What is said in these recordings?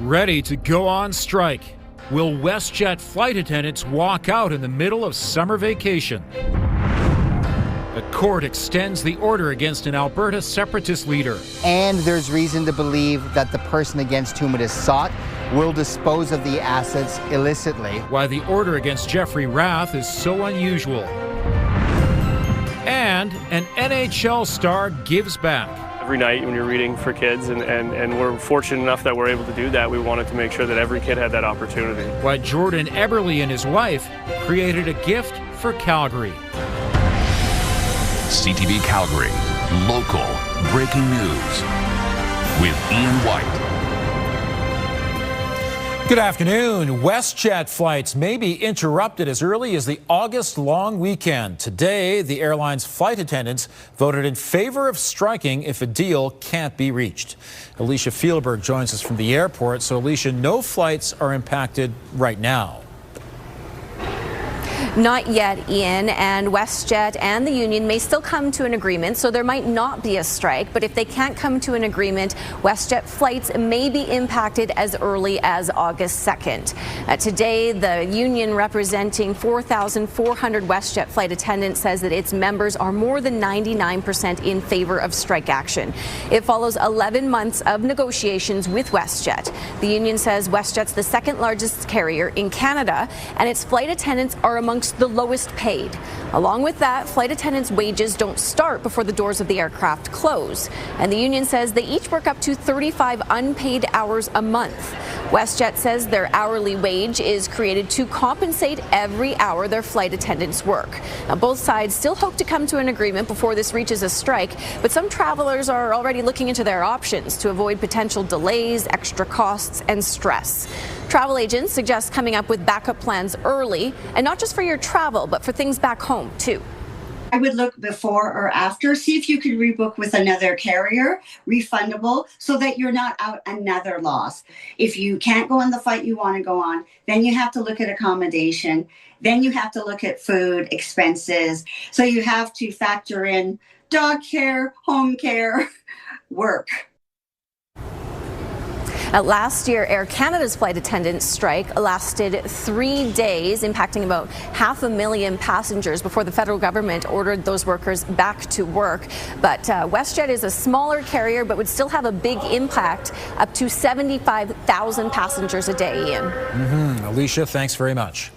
Ready to go on strike. Will WestJet flight attendants walk out in the middle of summer vacation? A court extends the order against an Alberta separatist leader. And there's reason to believe that the person against whom it is sought will dispose of the assets illicitly. Why the order against Jeffrey Rath is so unusual. And an NHL star gives back. Every night when you're reading for kids, and we're fortunate enough that we're able to do that, we wanted to make sure that every kid had that opportunity. Why Jordan Eberle and his wife created a gift for Calgary. CTV Calgary, local breaking news with Ian White. Good afternoon. WestJet flights may be interrupted as early as the August long weekend. Today, the airline's flight attendants voted in favor of striking if a deal can't be reached. Alicia Fielberg joins us from the airport. So, Alicia, no flights are impacted right now. Not yet, Ian, and WestJet and the union may still come to an agreement, so there might not be a strike. But if they can't come to an agreement, WestJet flights may be impacted as early as August 2nd. Today, the union representing 4,400 WestJet flight attendants says that its members are more than 99% in favor of strike action. It follows 11 months of negotiations with WestJet. The union says WestJet's the second largest carrier in Canada, and its flight attendants are amongst the lowest paid. Along with that, flight attendants' wages don't start before the doors of the aircraft close. And the union says they each work up to 35 unpaid hours a month. WestJet says their hourly wage is created to compensate every hour their flight attendants work. Now, both sides still hope to come to an agreement before this reaches a strike, but some travelers are already looking into their options to avoid potential delays, extra costs, and stress. Travel agents suggest coming up with backup plans early, and not just for your travel, but for things back home, too. I would look before or after, see if you could rebook with another carrier, refundable, so that you're not out another loss. If you can't go on the flight you want to go on, then you have to look at accommodation. Then you have to look at food expenses. So you have to factor in dog care, home care, work. Last year, Air Canada's flight attendants strike lasted 3 days, impacting about 500,000 passengers before the federal government ordered those workers back to work. But WestJet is a smaller carrier, but would still have a big impact, up to 75,000 passengers a day, Ian. Alicia, thanks very much.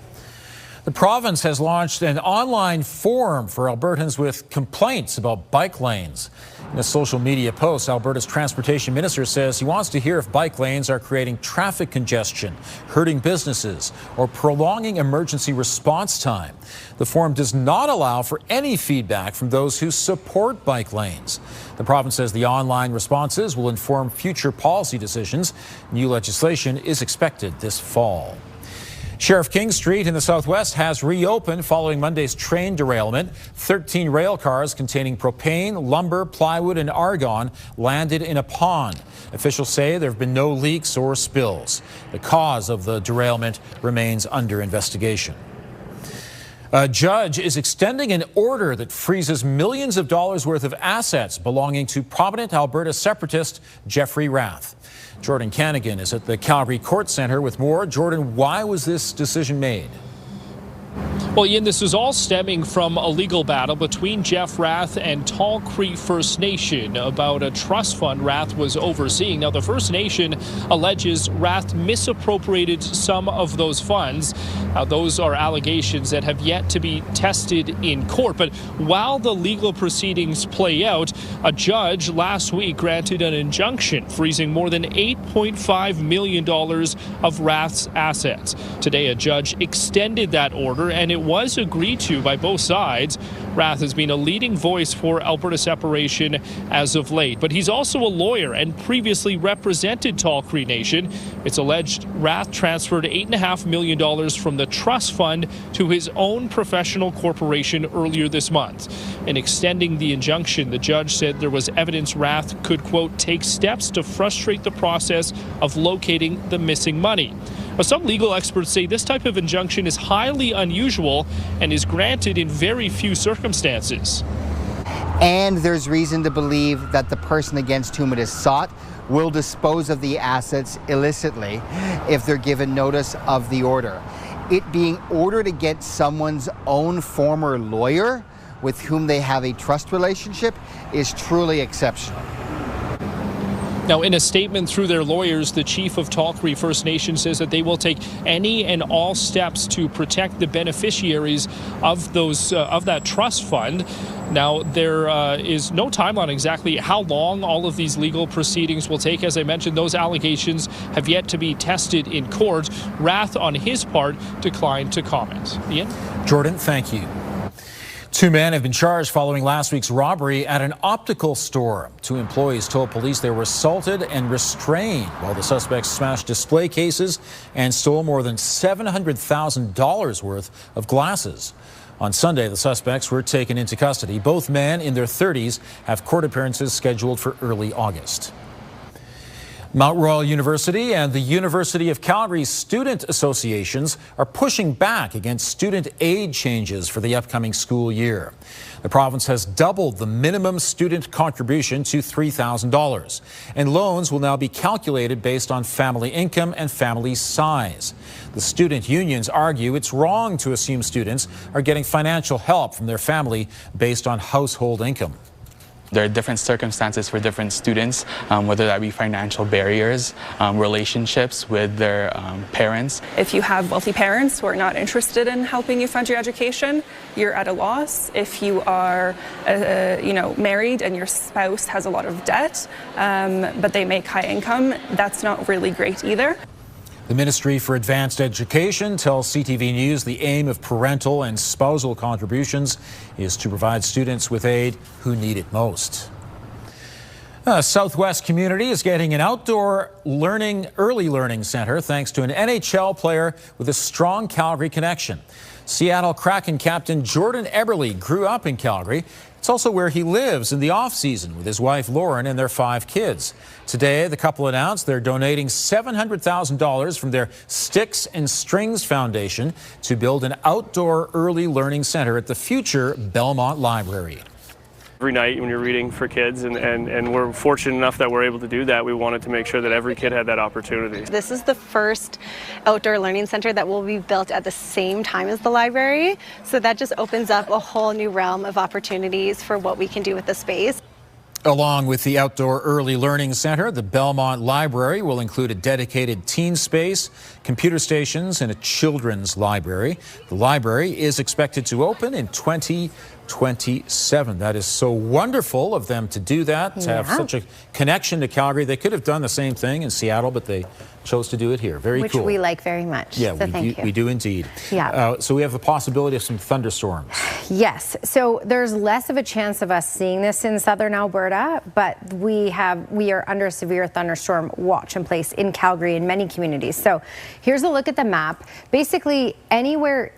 The province has launched an online forum for Albertans with complaints about bike lanes. In a social media post, Alberta's transportation minister says he wants to hear if bike lanes are creating traffic congestion, hurting businesses, or prolonging emergency response time. The forum does not allow for any feedback from those who support bike lanes. The province says the online responses will inform future policy decisions. New legislation is expected this fall. Sheriff King Street in the southwest has reopened following Monday's train derailment. 13 rail cars containing propane, lumber, plywood, and argon landed in a pond. Officials say there have been no leaks or spills. The cause of the derailment remains under investigation. A judge is extending an order that freezes millions of dollars worth of assets belonging to prominent Alberta separatist Jeffrey Rath. Jordan Canigan is at the Calgary Court Centre with more. Jordan, why was this decision made? Well, Ian, this is all stemming from a legal battle between Jeff Rath and Tall Cree First Nation about a trust fund Rath was overseeing. Now, the First Nation alleges Rath misappropriated some of those funds. Those are allegations that have yet to be tested in court. But while the legal proceedings play out, a judge last week granted an injunction freezing more than $8.5 million of Rath's assets. Today, a judge extended that order, and it was agreed to by both sides. Rath has been a leading voice for Alberta separation as of late, but he's also a lawyer and previously represented Tall Cree Nation. It's alleged Rath transferred $8.5 million from the trust fund to his own professional corporation earlier this month. In extending the injunction, the judge said there was evidence Rath could, quote, take steps to frustrate the process of locating the missing money. But some legal experts say this type of injunction is highly unusual and is granted in very few circumstances. and there's reason to believe that the person against whom it is sought will dispose of the assets illicitly if they're given notice of the order. It being ordered against someone's own former lawyer with whom they have a trust relationship is truly exceptional. Now, in a statement through their lawyers, the chief of Tall Cree First Nation says that they will take any and all steps to protect the beneficiaries of that trust fund. Now, there is no timeline exactly how long all of these legal proceedings will take. As I mentioned, those allegations have yet to be tested in court. Rath, on his part, declined to comment. Ian? Jordan, thank you. 2 men have been charged following last week's robbery at an optical store. 2 employees told police they were assaulted and restrained while the suspects smashed display cases and stole more than $700,000 worth of glasses. On Sunday, the suspects were taken into custody. Both men in their 30s have court appearances scheduled for early August. Mount Royal University and the University of Calgary's student associations are pushing back against student aid changes for the upcoming school year. The province has doubled the minimum student contribution to $3,000, and loans will now be calculated based on family income and family size. The student unions argue it's wrong to assume students are getting financial help from their family based on household income. There are different circumstances for different students, whether that be financial barriers, relationships with their parents. If you have wealthy parents who are not interested in helping you fund your education, you're at a loss. If you are, married and your spouse has a lot of debt, but they make high income, that's not really great either. The Ministry for Advanced Education tells CTV News the aim of parental and spousal contributions is to provide students with aid who need it most. A Southwest community is getting an outdoor early learning center thanks to an NHL player with a strong Calgary connection. Seattle Kraken captain Jordan Eberle grew up in Calgary. It's also where he lives in the off-season with his wife Lauren and their 5 kids. Today, the couple announced they're donating $700,000 from their Sticks and Strings Foundation to build an outdoor early learning center at the future Belmont Library. Every night when you're reading for kids, and we're fortunate enough that we're able to do that, we wanted to make sure that every kid had that opportunity. This is the first outdoor learning center that will be built at the same time as the library, so that just opens up a whole new realm of opportunities for what we can do with the space. Along with the Outdoor Early Learning Center, the Belmont Library will include a dedicated teen space, computer stations, and a children's library. The library is expected to open in 2027. That is so wonderful of them to do that, to have such a connection to Calgary. They could have done the same thing in Seattle, but they chose to do it here. Very cool. Which we like very much. Yeah, so we do indeed. Yeah. So we have the possibility of some thunderstorms. Yes. So there's less of a chance of us seeing this in southern Alberta, but we are under a severe thunderstorm watch in place in Calgary in many communities. So here's a look at the map. Basically, anywhere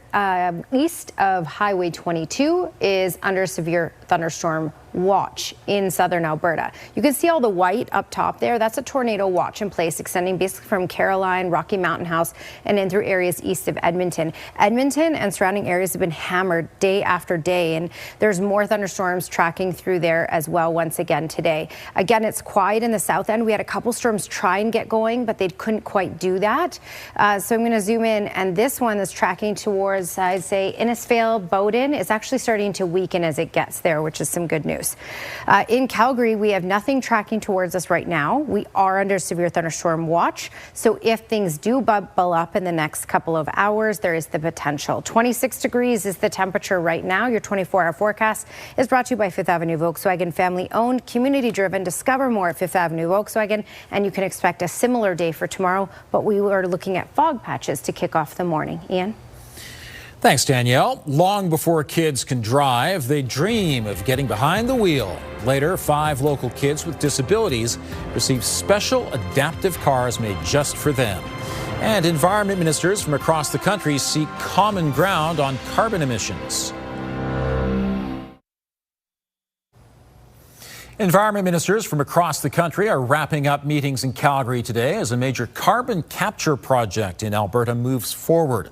east of Highway 22 is under severe thunderstorm watch in southern Alberta. You can see all the white up top there. That's a tornado watch in place extending basically from Caroline, Rocky Mountain House, and in through areas east of Edmonton. Edmonton and surrounding areas have been hammered day after day, and there's more thunderstorms tracking through there as well once again today. Again, it's quiet in the south end. We had a couple storms try and get going, but they couldn't quite do that. So I'm going to zoom in, and this one is tracking towards, I'd say, Innisfail, Bowden. It's actually starting to weaken as it gets there, which is some good news. In Calgary, we have nothing tracking towards us right now. We are under severe thunderstorm watch. So if things do bubble up in the next couple of hours, there is the potential. 26 degrees is the temperature right now. Your 24-hour forecast is brought to you by Fifth Avenue Volkswagen, family-owned, community-driven. Discover more at Fifth Avenue Volkswagen, and you can expect a similar day for tomorrow, but we are looking at fog patches to kick off the morning. Ian? Thanks, Danielle. Long before kids can drive, they dream of getting behind the wheel. Later, 5 local kids with disabilities receive special adaptive cars made just for them. And environment ministers from across the country seek common ground on carbon emissions. Environment ministers from across the country are wrapping up meetings in Calgary today as a major carbon capture project in Alberta moves forward.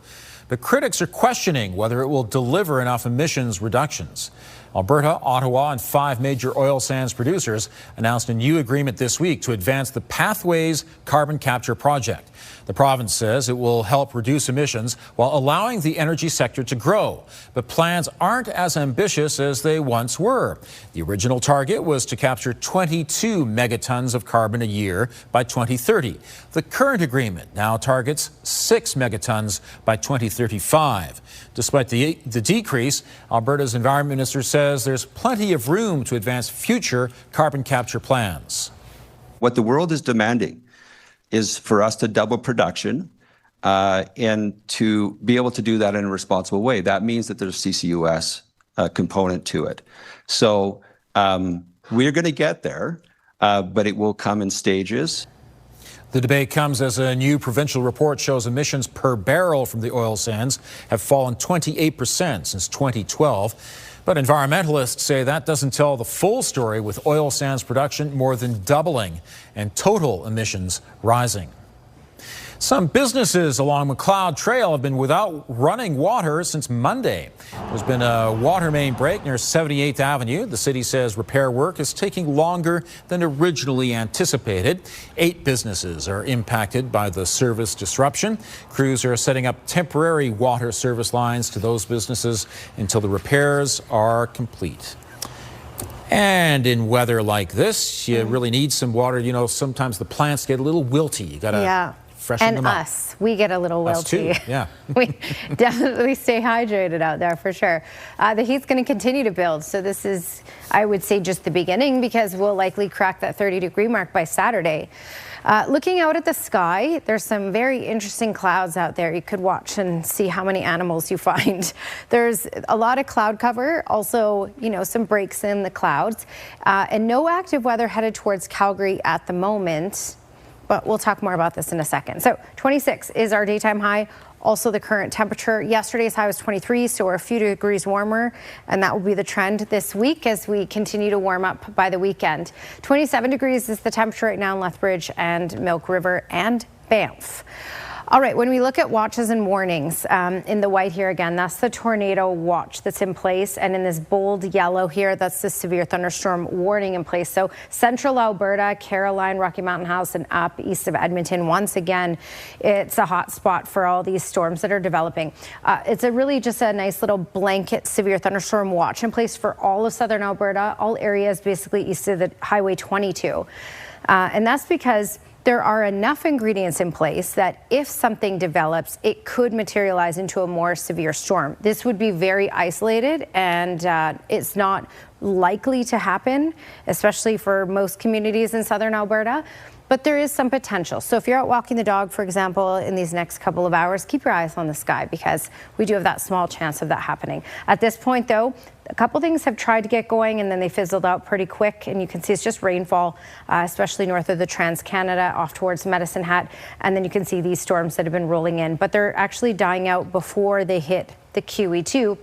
But critics are questioning whether it will deliver enough emissions reductions. Alberta, Ottawa, and 5 major oil sands producers announced a new agreement this week to advance the Pathways carbon capture project. The province says it will help reduce emissions while allowing the energy sector to grow. But plans aren't as ambitious as they once were. The original target was to capture 22 megatons of carbon a year by 2030. The current agreement now targets 6 megatons by 2035. Despite the decrease, Alberta's Environment Minister says there's plenty of room to advance future carbon capture plans. What the world is demanding is for us to double production and to be able to do that in a responsible way. That means that there's a CCUS component to it. So we're going to get there, but it will come in stages. The debate comes as a new provincial report shows emissions per barrel from the oil sands have fallen 28% since 2012. But environmentalists say that doesn't tell the full story, with oil sands production more than doubling and total emissions rising. Some businesses along McLeod Trail have been without running water since Monday. There's been a water main break near 78th Avenue. The city says repair work is taking longer than originally anticipated. 8 businesses are impacted by the service disruption. Crews are setting up temporary water service lines to those businesses until the repairs are complete. And in weather like this, you really need some water. You know, sometimes the plants get a little wilty. You gotta freshen them up. And us, we get a little wilty. Us too, yeah. We definitely stay hydrated out there for sure. The heat's going to continue to build, so this is, I would say, just the beginning, because we'll likely crack that 30-degree mark by Saturday. Looking out at the sky, there's some very interesting clouds out there. You could watch and see how many animals you find. There's a lot of cloud cover, also, you know, some breaks in the clouds, and no active weather headed towards Calgary at the moment. But we'll talk more about this in a second. So 26 is our daytime high. Also the current temperature. Yesterday's high was 23, so we're a few degrees warmer, and that will be the trend this week as we continue to warm up by the weekend. 27 degrees is the temperature right now in Lethbridge and Milk River and Banff. All right, when we look at watches and warnings, in the white here again, that's the tornado watch that's in place. And in this bold yellow here, that's the severe thunderstorm warning in place. So central Alberta, Caroline, Rocky Mountain House, and up east of Edmonton, once again, it's a hot spot for all these storms that are developing. It's really just a nice little blanket severe thunderstorm watch in place for all of southern Alberta, all areas basically east of the Highway 22. And that's because there are enough ingredients in place that if something develops, it could materialize into a more severe storm. This would be very isolated, and it's not likely to happen, especially for most communities in southern Alberta. But there is some potential. So if you're out walking the dog, for example, in these next couple of hours, keep your eyes on the sky, because we do have that small chance of that happening. At this point, though, a couple things have tried to get going and then they fizzled out pretty quick. And you can see it's just rainfall, especially north of the Trans-Canada off towards Medicine Hat. And then you can see these storms that have been rolling in, but they're actually dying out before they hit the QE2.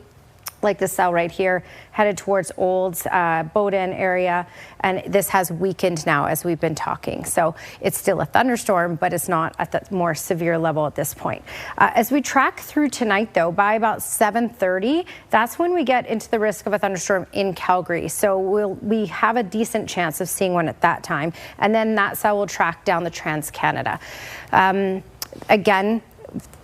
Like this cell right here, headed towards Olds, Bowden area, and this has weakened now as we've been talking. So it's still a thunderstorm, but it's not at the more severe level at this point. As we track through tonight, though, by about 7:30, that's when we get into the risk of a thunderstorm in Calgary. So we have a decent chance of seeing one at that time, and then that cell will track down the Trans-Canada. Again,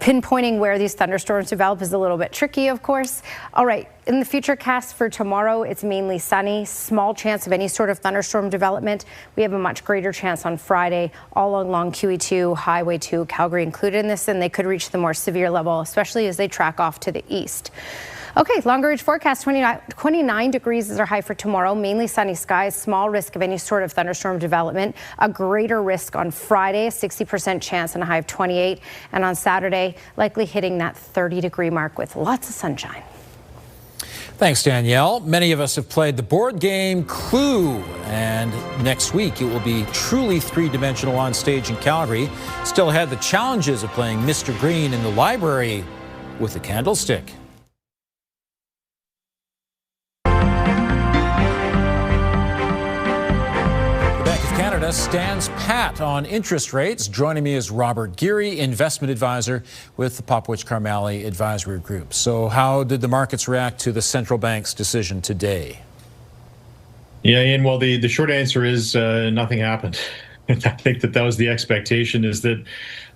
pinpointing where these thunderstorms develop is a little bit tricky, of course. All right, in the future cast for tomorrow, it's mainly sunny, small chance of any sort of thunderstorm development. We have a much greater chance on Friday, all along QE2, Highway 2, Calgary included in this, and they could reach the more severe level, especially as they track off to the east. Okay, longer range forecast, 29 degrees is our high for tomorrow. Mainly sunny skies, small risk of any sort of thunderstorm development. A greater risk on Friday, a 60% chance and a high of 28. And on Saturday, likely hitting that 30-degree mark with lots of sunshine. Thanks, Danielle. Many of us have played the board game Clue, and next week it will be truly three-dimensional on stage in Calgary. Still ahead, the challenges of playing Mr. Green in the library with a candlestick. Canada stands pat on interest rates. Joining me is Robert Geary, investment advisor with the Popwich Carmali Advisory Group. So how did the markets react to the central bank's decision today? Yeah, Ian, well, the short answer is nothing happened. I think that was the expectation, is that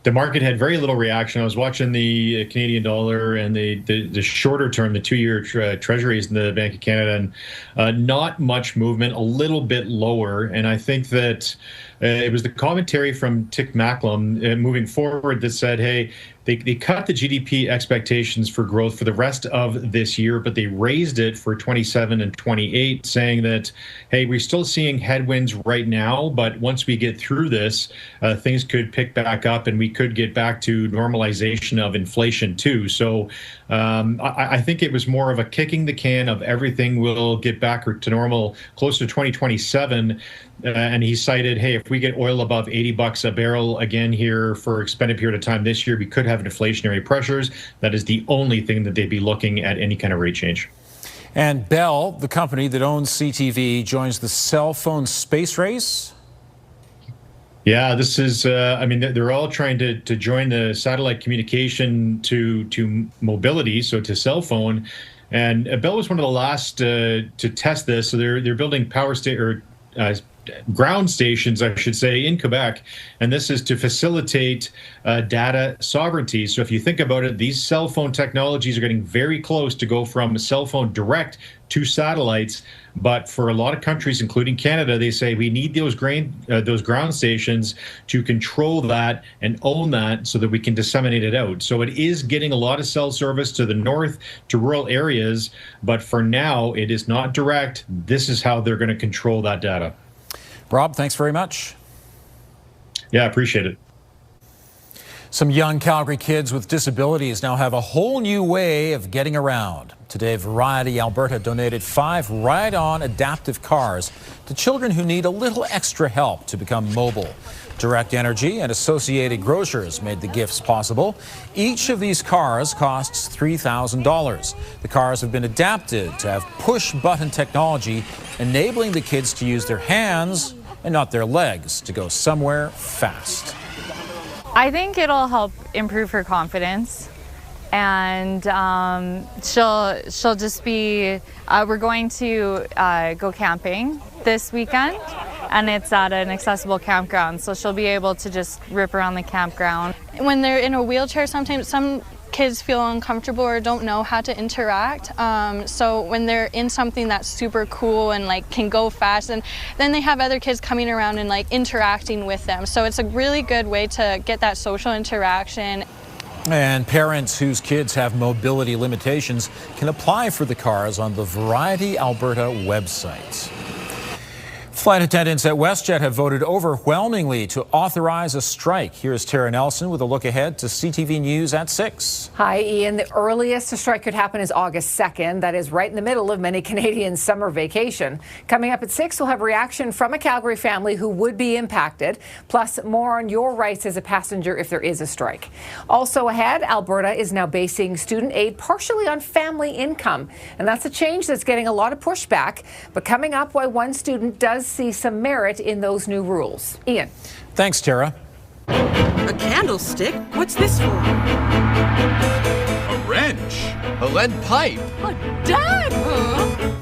the market had very little reaction. I was watching the Canadian dollar and the shorter term, the 2-year treasuries in the Bank of Canada, and not much movement, a little bit lower. And I think that it was the commentary from Tick Macklem moving forward that said, hey, they cut the GDP expectations for growth for the rest of this year, but they raised it for 27 and 28, saying that, hey, we're still seeing headwinds right now, but once we get through this, things could pick back up and we could get back to normalization of inflation too. So I think it was more of a kicking the can of everything will get back to normal close to 2027. And he cited, hey, if we get oil above $80 a barrel again here for extended period of time this year, we could have inflationary pressures. That is the only thing that they'd be looking at any kind of rate change. And Bell, the company that owns CTV, joins the cell phone space race. Yeah, this is, I mean, they're all trying to join the satellite communication to mobility, so to cell phone. And Bell was one of the last to test this. So they're building ground stations, I should say, in Quebec, and this is to facilitate data sovereignty. So if you think about it, these cell phone technologies are getting very close to go from cell phone direct to satellites. But for a lot of countries, including Canada, they say we need those ground stations to control that and own that so that we can disseminate it out. So it is getting a lot of cell service to the north, to rural areas, but for now, it is not direct. This is how they're going to control that data. Rob, thanks very much. Yeah, I appreciate it. Some young Calgary kids with disabilities now have a whole new way of getting around. Today, Variety Alberta donated 5 ride-on adaptive cars to children who need a little extra help to become mobile. Direct Energy and Associated Grocers made the gifts possible. Each of these cars costs $3,000. The cars have been adapted to have push-button technology, enabling the kids to use their hands and not their legs to go somewhere fast. I think it'll help improve her confidence, and she'll just be, we're going to go camping this weekend, and it's at an accessible campground, so she'll be able to just rip around the campground. When they're in a wheelchair, sometimes some kids feel uncomfortable or don't know how to interact. So when they're in something that's super cool and like can go fast, and then they have other kids coming around and like interacting with them. So it's a really good way to get that social interaction. And parents whose kids have mobility limitations can apply for the cars on the Variety Alberta website. Flight attendants at WestJet have voted overwhelmingly to authorize a strike. Here's Tara Nelson with a look ahead to CTV News at 6. Hi, Ian. The earliest a strike could happen is August 2nd. That is right in the middle of many Canadians' summer vacation. Coming up at 6, we'll have reaction from a Calgary family who would be impacted, plus more on your rights as a passenger if there is a strike. Also ahead, Alberta is now basing student aid partially on family income, and that's a change that's getting a lot of pushback. But coming up, why one student does see some merit in those new rules. Ian. Thanks, Tara. A candlestick? What's this for? A wrench. A lead pipe. A dagger.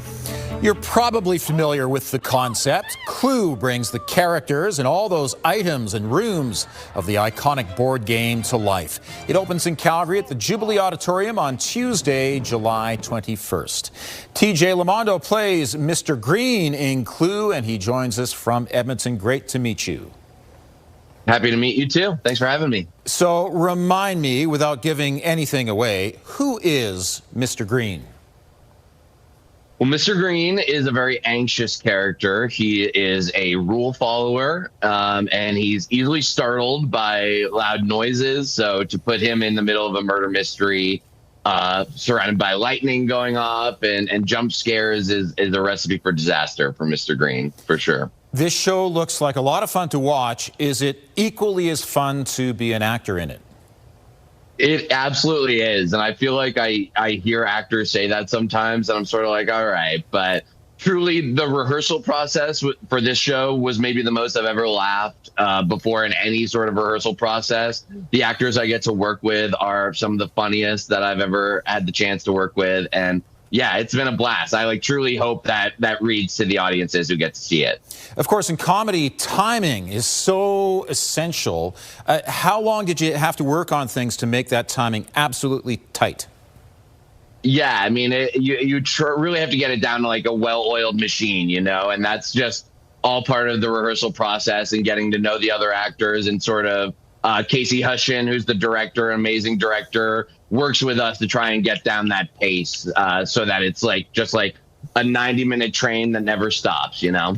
You're probably familiar with the concept. Clue brings the characters and all those items and rooms of the iconic board game to life. It opens in Calgary at the Jubilee Auditorium on Tuesday, July 21st. TJ Lamondo plays Mr. Green in Clue, and he joins us from Edmonton. Great to meet you. Happy to meet you too. Thanks for having me. So remind me, without giving anything away, who is Mr. Green? Well, Mr. Green is a very anxious character. He is a rule follower, and he's easily startled by loud noises. So to put him in the middle of a murder mystery, surrounded by lightning going up and jump scares is a recipe for disaster for Mr. Green, for sure. This show looks like a lot of fun to watch. Is it equally as fun to be an actor in it? It absolutely is. And I feel like I hear actors say that sometimes, and I'm sort of like, all right. But truly, the rehearsal process for this show was maybe the most I've ever laughed before in any sort of rehearsal process. The actors I get to work with are some of the funniest that I've ever had the chance to work with. And yeah, it's been a blast. I truly hope that reads to the audiences who get to see it. Of course, in comedy, timing is so essential. How long did you have to work on things to make that timing absolutely tight? Yeah, I mean, you really have to get it down to like a well-oiled machine, you know, and that's just all part of the rehearsal process and getting to know the other actors. And sort of Casey Hushin, who's the director, amazing director, works with us to try and get down that pace so that it's just like a 90-minute train that never stops, you know.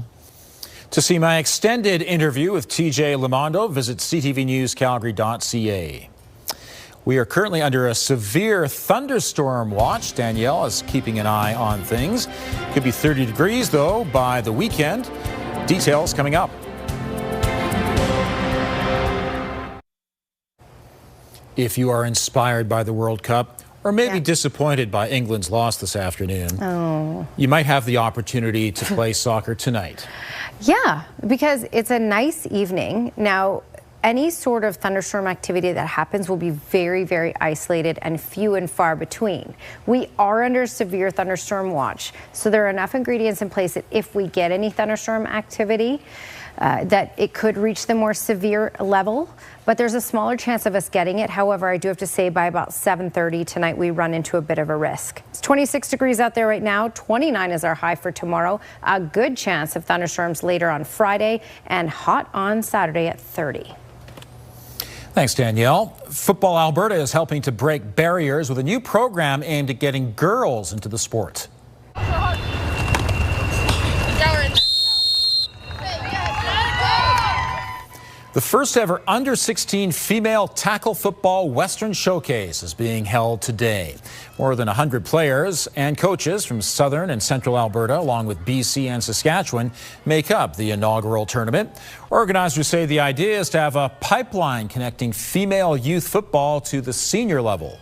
To see my extended interview with TJ Lamondo, visit ctvnewscalgary.ca. We are currently under a severe thunderstorm watch. Danielle is keeping an eye on things. Could be 30 degrees, though, by the weekend. Details coming up. If you are inspired by the World Cup, or maybe disappointed by England's loss this afternoon, you might have the opportunity to play soccer tonight. Yeah, because it's a nice evening. Now, any sort of thunderstorm activity that happens will be very, very isolated and few and far between. We are under severe thunderstorm watch, so there are enough ingredients in place that if we get any thunderstorm activity, that it could reach the more severe level, but there's a smaller chance of us getting it. However, I do have to say by about 7:30 tonight, we run into a bit of a risk. It's 26 degrees out there right now. 29 is our high for tomorrow. A good chance of thunderstorms later on Friday and hot on Saturday at 30. Thanks, Danielle. Football Alberta is helping to break barriers with a new program aimed at getting girls into the sport. The first ever under-16 female tackle football Western Showcase is being held today. More than 100 players and coaches from southern and central Alberta, along with BC and Saskatchewan, make up the inaugural tournament. Organizers say the idea is to have a pipeline connecting female youth football to the senior level.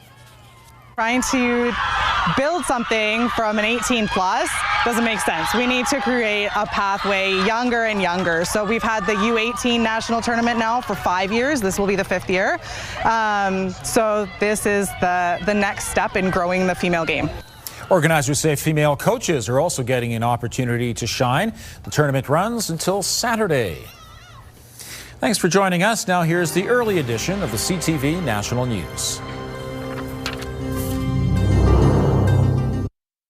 Trying to build something from an 18 plus doesn't make sense. We need to create a pathway younger and younger. So we've had the U18 national tournament now for 5 years. This will be the 5th year. So this is the next step in growing the female game. Organizers say female coaches are also getting an opportunity to shine. The tournament runs until Saturday. Thanks for joining us. Now here's the early edition of the CTV National News.